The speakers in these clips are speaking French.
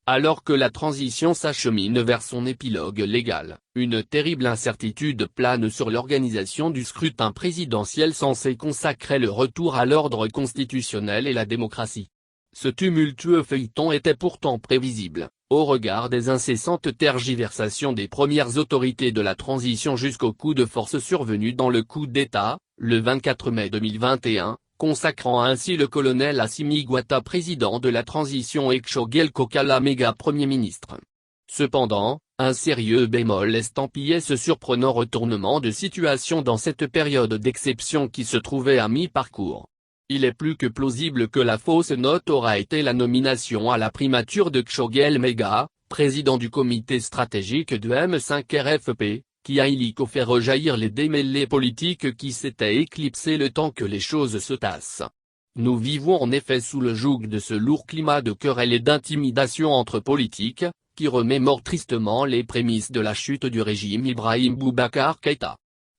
Alors que la transition s'achemine vers son épilogue légal, une terrible incertitude plane sur l'organisation du scrutin présidentiel censé consacrer le retour à l'ordre constitutionnel et la démocratie. Ce tumultueux feuilleton était pourtant prévisible, au regard des incessantes tergiversations des premières autorités de la transition jusqu'au coup de force survenu dans le coup d'État, le 24 mai 2021. Consacrant ainsi le colonel Assimi Goïta président de la transition et Tchoguel Kokala méga Premier ministre. Cependant, un sérieux bémol estampillait ce surprenant retournement de situation dans cette période d'exception qui se trouvait à mi-parcours. Il est plus que plausible que la fausse note aura été la nomination à la primature de Tchoguel Méga, président du comité stratégique de M5 RFP, qui a illico fait rejaillir les démêlés politiques qui s'étaient éclipsés le temps que les choses se tassent. Nous vivons en effet sous le joug de ce lourd climat de querelle et d'intimidation entre politiques, qui remémore tristement les prémices de la chute du régime Ibrahim Boubacar Keïta.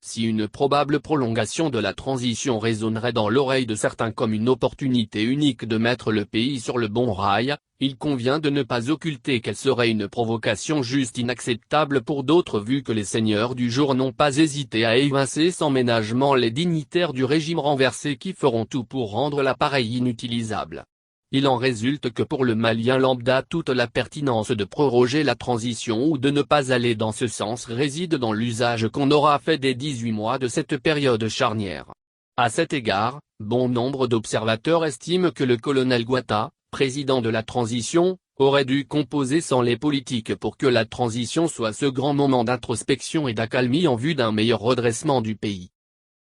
Si une probable prolongation de la transition résonnerait dans l'oreille de certains comme une opportunité unique de mettre le pays sur le bon rail, il convient de ne pas occulter qu'elle serait une provocation juste inacceptable pour d'autres vu que les seigneurs du jour n'ont pas hésité à évincer sans ménagement les dignitaires du régime renversé qui feront tout pour rendre l'appareil inutilisable. Il en résulte que pour le Malien lambda toute la pertinence de proroger la transition ou de ne pas aller dans ce sens réside dans l'usage qu'on aura fait des 18 mois de cette période charnière. À cet égard, bon nombre d'observateurs estiment que le colonel Goïta, président de la transition, aurait dû composer sans les politiques pour que la transition soit ce grand moment d'introspection et d'accalmie en vue d'un meilleur redressement du pays.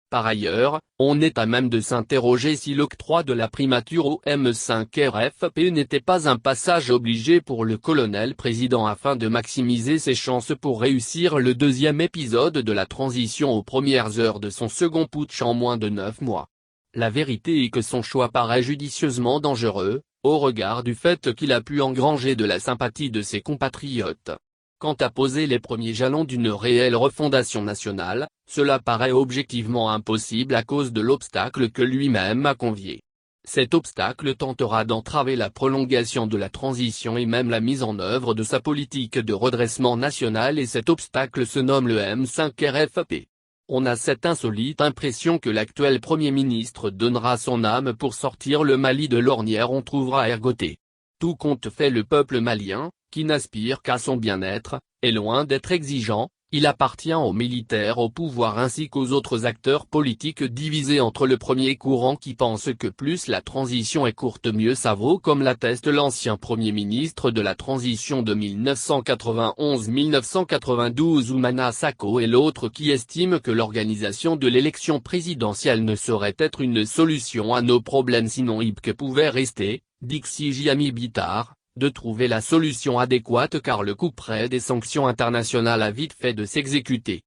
Par ailleurs, on est à même de s'interroger si l'octroi de la primature au M5 RFP n'était pas un passage obligé pour le colonel président afin de maximiser ses chances pour réussir le deuxième épisode de la transition aux premières heures de son second putsch en moins de 9 mois. La vérité est que son choix paraît judicieusement dangereux, au regard du fait qu'il a pu engranger de la sympathie de ses compatriotes. Quant à poser les premiers jalons d'une réelle refondation nationale, cela paraît objectivement impossible à cause de l'obstacle que lui-même a convié. Cet obstacle tentera d'entraver la prolongation de la transition et même la mise en œuvre de sa politique de redressement national et cet obstacle se nomme le M5 RFP. On a cette insolite impression que l'actuel Premier ministre donnera son âme pour sortir le Mali de l'ornière on trouvera ergoté. Tout compte fait le peuple malien, qui n'aspire qu'à son bien-être, est loin d'être exigeant, il appartient aux militaires au pouvoir ainsi qu'aux autres acteurs politiques divisés entre le premier courant qui pense que plus la transition est courte mieux ça vaut comme l'atteste l'ancien Premier ministre de la transition de 1991-1992 Oumana Sako et l'autre qui estime que l'organisation de l'élection présidentielle ne saurait être une solution à nos problèmes sinon que pouvait rester, Dixi Jami Bitar, de trouver la solution adéquate car le couperet des sanctions internationales a vite fait de s'exécuter.